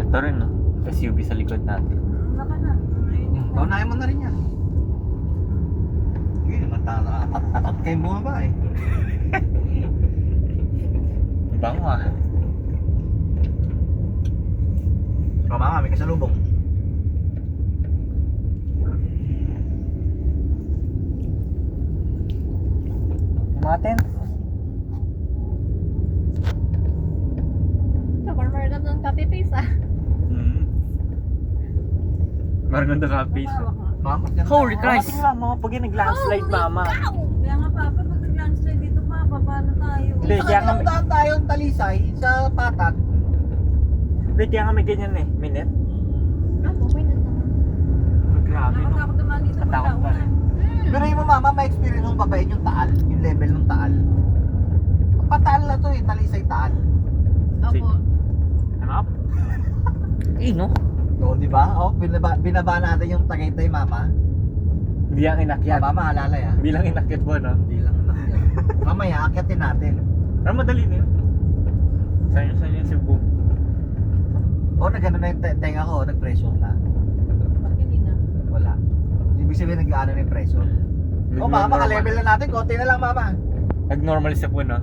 Ito rin, no? SUV sa likod natin. Baka na. Paunahin mo na rin yan. Sige, atat kayo bumaba eh. Bango ah. O mama, may kasalubong. Yung mga tent. Warmer na ng copy paste ah. Marunong na copies. Mama, ganda. Holy Christ! Tingnan mo, pag yung nag-landslide, mama. Kaya nga papa, pag nag-landslide dito pa, paano tayo? Hindi, kaya nga, Daan tayo ng Talisay sa Patat. hindi, kaya nga may ganyan eh. Minute. Ako, may naman. Grabe, no? Nakatakot naman dito pag Natakot pa rin. naulan. Pero yung mama, may experience mong babayin yung Taal, yung level ng Taal. Pataal na to eh, Talisay Taal. Ako. Ano up? Eh, no? Oo, di ba? Oh, binaba natin yung Tagaytay, mama. Bilang inakyat. Mama, alalay ah. Bilang inakyat mo, no? Hindi lang natin. Mamaya, akyatin natin. Pero madali na yun. Saan yung Cebu? Oh, nagano na yung tenga ko, nag-pressure na. Ba't kanina? Wala. Ibig sabihin, nag-ano na yung pressure. Oh, mama, ka-level na natin. Konti na lang, mama. Nag-normal Cebu, no?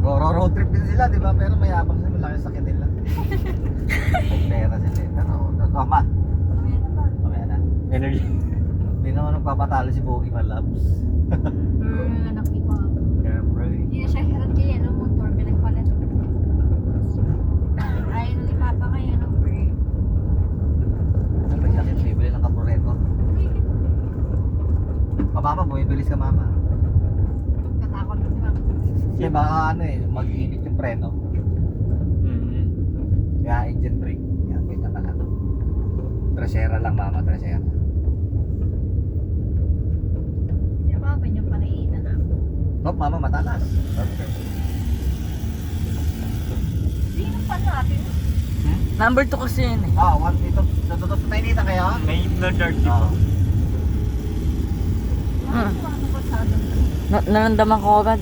Road trip din sila, di ba? Pero mayabang sila, malaki sakit nila. May pera sila. Pero, ma, Mamaya na pa. mamaya na. Energy. Hindi naman nagpapatalo si Bogey Malabs. Anak ni pa. Siyempre. Hindi na siya hirap kaya ng motor, pinagpalit. Ayaw na ni Papa kaya ng break. Siyempre, sakit. Bibili ng kapureto. Mama, bumibilis ka, mama. Katakot na si Mama. Kasi baka ano eh, mag-init yung preno. Kaya engine brake. Yan, ganyan ka lang. Trasera lang, mama, trasera. Kaya Papa niyo panainan na. Nope, mama, matalas. Okay. Sino pa natin? Number 2 kasi yun eh. Ah, one, ito, natutos na tayo kaya? May na-charge dito. Oo. Ano ba sa atin? Naramdaman ko agad.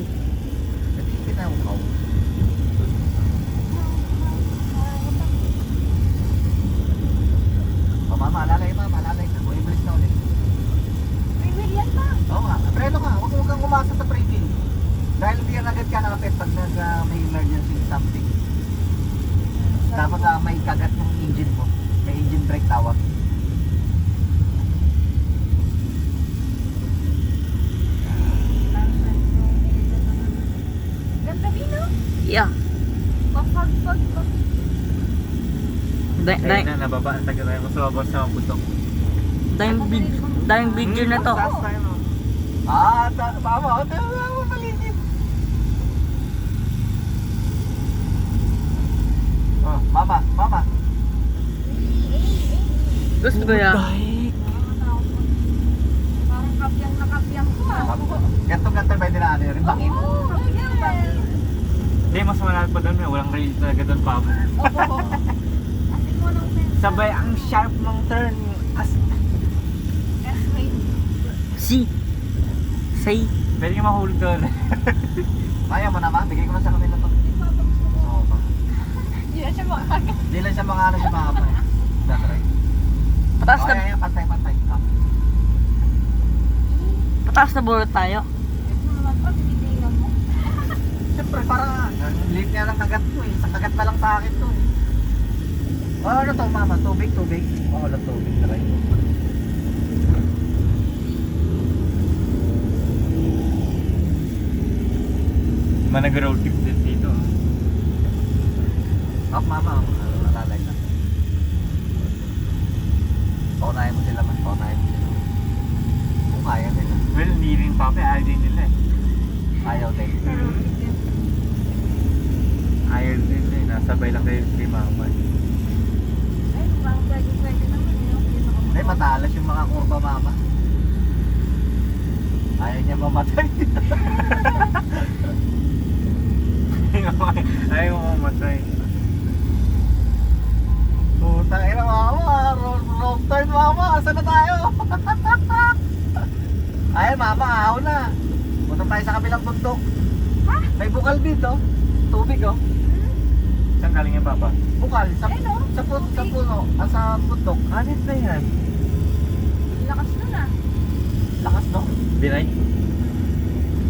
Pinahukaw. Oh, mama, alalay, mama, alalay ka. Bumibilis na ulit. May William pa. Oo nga, preno ka. Huwag kang umasa sa pre-fill. Dahil hindi yan agad ka nakapit pag may emergency something. Dapat may kagat yung engine mo. May engine brake tawag. Ganda Bino. Yeah. Pag. Dahil na nababa ang taga tayo sa babas sa butok. Dahil video na to. Ah, tama. Tama, malinis. Oh, mama. Gusto ko yan. Parang kapyang ko ah. Ganto-ganto ba yung dinaan yun? Bangin. Oo, kapyang. Hindi, mas malapit pa doon. Walang rail talaga doon pa. Opo. Asin mo ng sense. Sabay ang sharp ng turn. S-rate. Say. Pwede ka mahulog doon. Kaya mo naman, bigay ko na sa kanila to. Oo, ba? Hindi na siya makakagat. Hindi lang siya mga ano siya mga kapay. That's right. Pataas Oh, na, yeah, pantay. Ah. pataas na bulot tayo. Ito naman pa, tinitingnan mo. Siyempre, parang liit nga ng kagat ko eh. Sa kagat na lang sa akin to eh. Oh, ano to, mama? Tubig? Oh, wala tubig. Try. Nag-road trip din dito. Up, mama. Nalalay na. Paunahin mo sila, man. Paunahin mo sila. Kung kaya nila. Well, hindi rin pa. Ayaw din nila eh. Ayaw din. Ayaw din nila eh. Nasabay lang kayo kay mama. Ay, parang pwede naman yun. Ay, matalas yung mga kurba, mama. Ayaw niya mamatay. Ayaw mo mamatay. Puta, ina mama. Wrong turn, mama. Saan na tayo? Ayan, mama. Ahaw na. Punta tayo sa kabilang bundok. May bukal dito. Tubig, oh. Saan galing yung papa? Bukal, Ayun, oh. sa puno, sa bundok. Anit na yan. Lakas nun ah. Lakas no? Binay?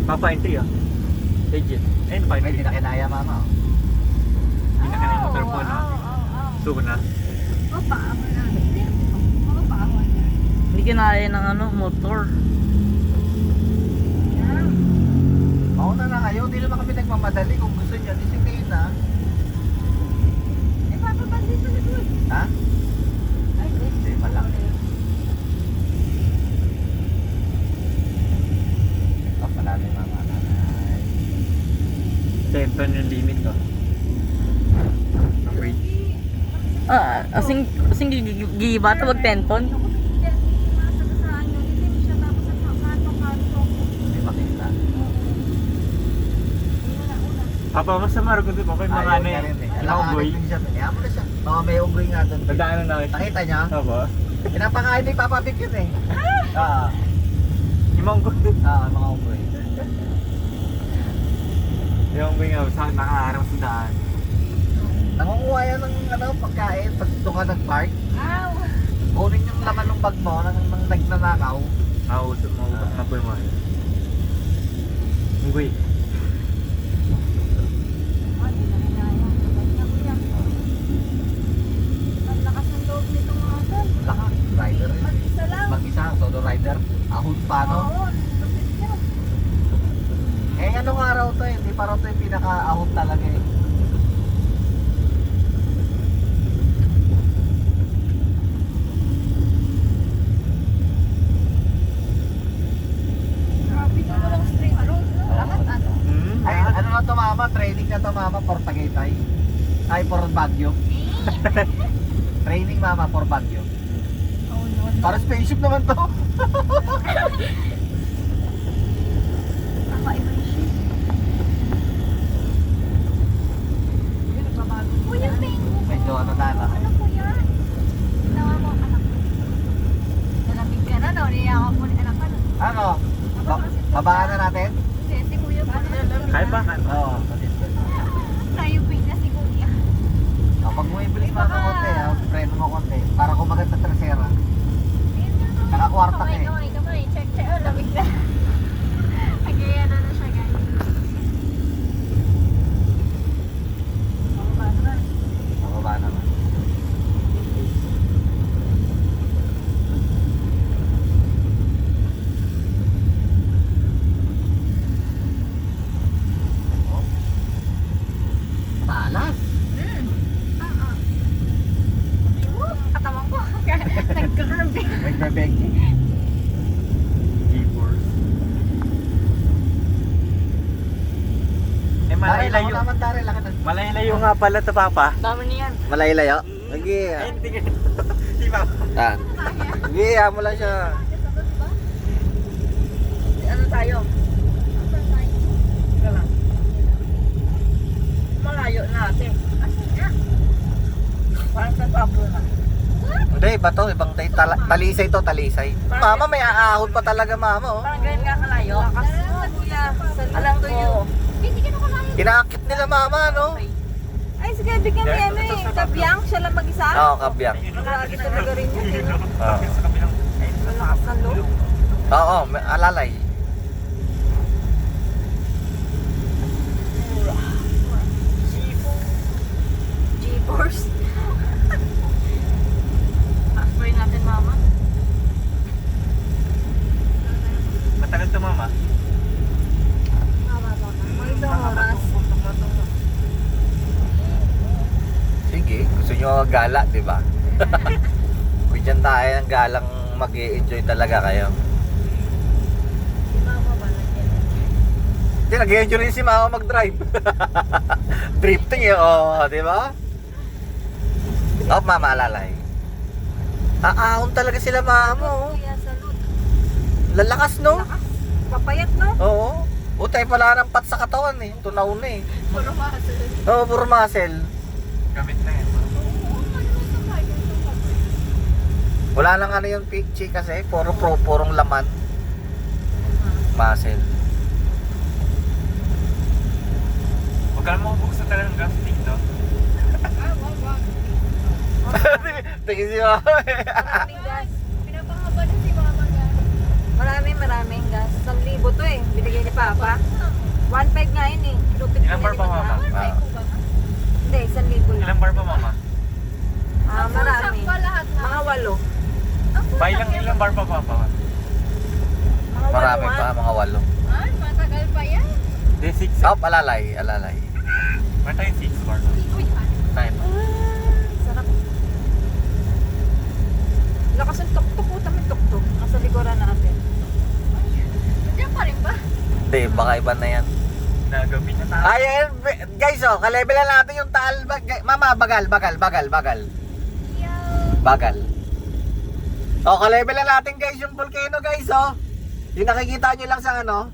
Papa entry ah. Legit. Ayun pa, May di na kinaya mama. Hindi na kanina yung motor po, no? Suko na. Papaamo na. Hindi. Papaamo na. Hindi kinaya ng ano, motor. Yan. Mauna na kayo, hindi naman kami nagmamadali. Kung gusto niya, disiplin na. Eh, Papa, ba't dito na doon? Ha? Ay, Hindi, malaki. Oh, malalim mama. Nanay. 10 ton yung limit to. Ang bridge. Asing gigiba ito mag 10 ton. Ako, hindi. Masagasaan yun. Hindi siya tapos sa kanto-kanto. Hindi makita. Una. Papa, mas samaro ko dito. Yung mga Ayaw ano niya yan. rin eh. Yung Alam unggoy. siya. Kaya mo na siya. Oo, may unggoy nga doon. Nagdaanan na kayo. Nakita niya? Papa? Pinapakain ni Papa Vic yun eh. Yung mga unggoy. Mga unggoy. Yung unggoy nga, sa nakaharap sa daan. Nangunguha yan ng pagkain pag doon ka nag-park. Ow! Kunin yung laman ng bag mo nang nagnanakaw. Mauusap na po yung mga. Unggoy. Ah, di na kinaya. Kanya ko yan. Ang lakas ng loob nitong mga tol. Lakas, rider. Mag-isa lang. Mag-isa, solo rider. Ahon pa, no? Oo, lupit niya. Eh, anong araw to eh? Hindi pa raw to yung pinaka-ahon talaga eh. Grabe ka walang straight road. Lahat ano? Ay, ano na to mama? Training na to mama for Tagaytay. Ay, for Baguio. Training mama for Baguio. Oh, no. Para spaceship naman to. Kakaiba yung shit. Yun, nagbabago. Oh, yung penguin. Medyo ano na na. Ano po yan? Ginawa mo ang anak ko. Nalamig ka na, no? Niyakap mo ni anak ka, no? Ano? Babaan na natin? Hindi, si Kuya pa. Kaya ba? Oo. Tayo ping na si Kuya. Kapag mo ibilis pa ng konti, preno mo konti. Para kumagat na tercera. Nakakwarta ka eh. Kamay. Check. Oh, lamig na. Nagaya na siya, guys. Pababa naman. Bababa naman. Oh. Talas. Katawan ko. Nag-curve. Nagbebeg. G-force. Eh, malayo-layo. Naman tari, laki na. Malayo-layo nga pala to, Papa. Dami niyan. Malayo-layo? Sige. Ay, hindi ka. Di ba? Sige, mo lang siya. Ano tayo? Teka lang. Malayo na ate. Parang sa Pablo na. Hindi, iba to. Ibang talisay to, talisay. Mama, may aahon pa talaga, mama. Oh. Parang ganyan nga kalayo. Kuya. Alam ko yun. Hindi ka na kalayo. Inaakit nila, mama, no? Ay, sige, bigyan mo yan eh. Kabyang, siya lang mag-isa. Oo, kabyang. Lagi talaga rin yun. eh. Oo. Sa kabilang. Malakas ng loob. Oo, alalay. G-force. Spray natin mama. Matagal to, Mama. Mga isang oras. Sige, gusto nyo gala, di ba? Bigyan tayo ng galang mag-i-enjoy talaga kayo. Si Mama ba nandiyan? Hindi, nag-enjoy rin si mama mag-drive. Drifting eh, oh, di ba? Oh, mama, alalay. Aahon talaga sila, mama, oh. Kuya, salud. Lalakas, no? Papayat, no? Oo. Utay pala ng pat sa katawan eh. Tunaw na eh. Puro muscle. Oo, puro muscle. Gamit na yan. Wala nang ano yung picture kasi. Purong laman. Muscle. Huwag ka na makabuksan talaga ng gas tank, no? Tingin si mama. Maraming gas. Pinapahaba na si mama gas. Maraming gas. 1,000 to eh. Binigay ni Papa. 1,500 nga yun eh. Lupit Ilang bar pa, Mama? Ah. Hindi, 1,000 lang. Ilang bar pa, mama? Marami. Mga 8. Ilang bar pa, papa? Mga 8 Marami pa, mga 8. Ay, matagal pa yan. Day 6. Oh, alalay. Meron tayong 6 bar. Uy, Tayo pa. sarap. Lakas ng tuktok. Utang yung tuktok. Nasa likuran natin. Nandiyan pa rin ba? Hindi, baka iba na yan. Nagabi na tayo. Ayan, guys, oh, kalebelan natin yung taal. Mama, bagal. Bagal. Oh, kalebelan natin guys yung volcano guys, oh. Yung nakikita nyo lang sa ano?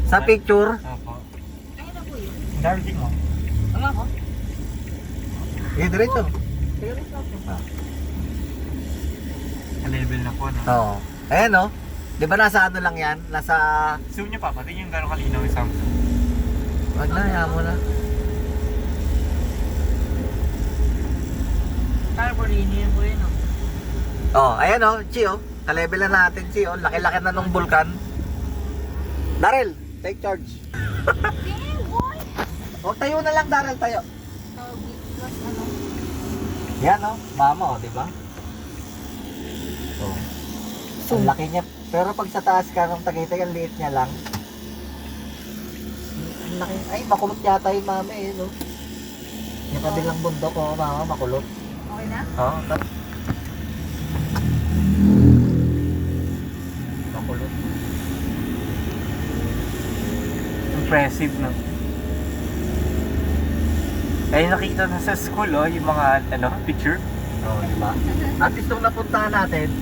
Sa picture. Opo. Ayun na po yun. Darling mo. Wala ko. Diretso. Ka-level na po, no? Oo. Ayan, oh. Di ba nasa ano lang yan? Nasa... Zoom niyo, papa. Tingnan yung gano'ng kalinaw yung Samsung. Wag na, hayaan mo na. Carborini po yun, oh. Oh, ayan, oh. Chi, oh. Kalebelan natin, Chi, oh. Laki-laki na nung vulkan. Daryl, take charge. Dang, boy. Oh, tayo na lang, Daryl, tayo. Plus ano? Yan, oh. Mama, oh, di ba? Oh. Ang laki niya. Pero pag sa taas ka ng Tagaytay, ang liit niya lang. Ang laki. Ay, makulot yata yung mama eh, no? Yung kabilang bundok ko, mama, makulot. Okay na? Oo, tara. Makulot. Impressive, no? Ay, nakita na sa school, oh, yung mga, picture. Oo, di ba? At least nung napuntahan natin,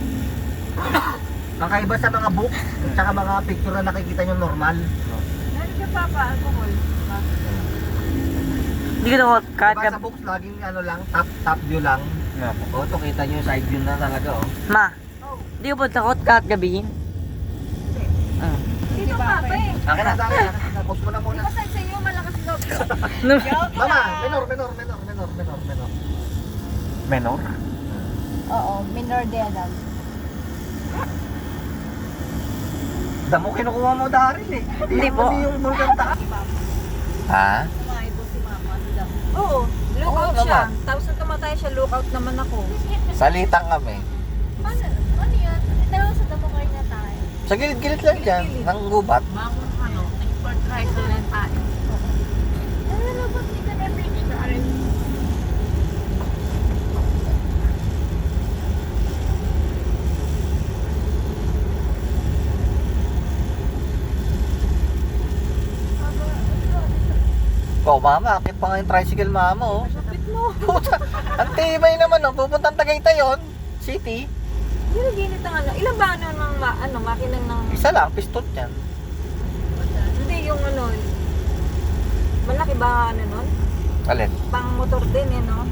kakaiba sa mga book, tsaka mga picture na nakikita nyo normal. Ano siya, Papa? Alcohol. Diba? Hindi ko na kahit Diba sa books, laging ano lang, top view lang. No. Oo, ito kita nyo yung side view na talaga, oh. Ma, Oh. hindi ko po takot kahit gabihin. Dito, Papa eh. Akin na, akin na. Pause mo na Di muna. ba sa iyo malakas loob? Mama, menor. Menor? Oo, minor de edad. Damo kinukuha mo Daryl eh. Hindi po. Hindi yung vulkan taas. Ha? Kumain po si Mama. Oo, lookout Oo siya. naman. Tapos nung tumatay siya, lookout naman ako. Salitang kami. Ano yan? Dalawa sa damo kayo na tayo. Sa gilid-gilid lang dyan, ng gubat. Bangong export rice na tayo. Ano ba kita na bridge na rin? Oh, mama, akit pa nga yung tricycle mama, oh. Kapit mo. Puta, ang tibay naman, oh. Pupuntang Tagaytay yun. City. Ginaginit ang ano. Ilan ba ano ng makinang ng... Isa lang, piston yan. Hindi, yung ano. Malaki ba ano nun? Alin? Pang motor din eh, no?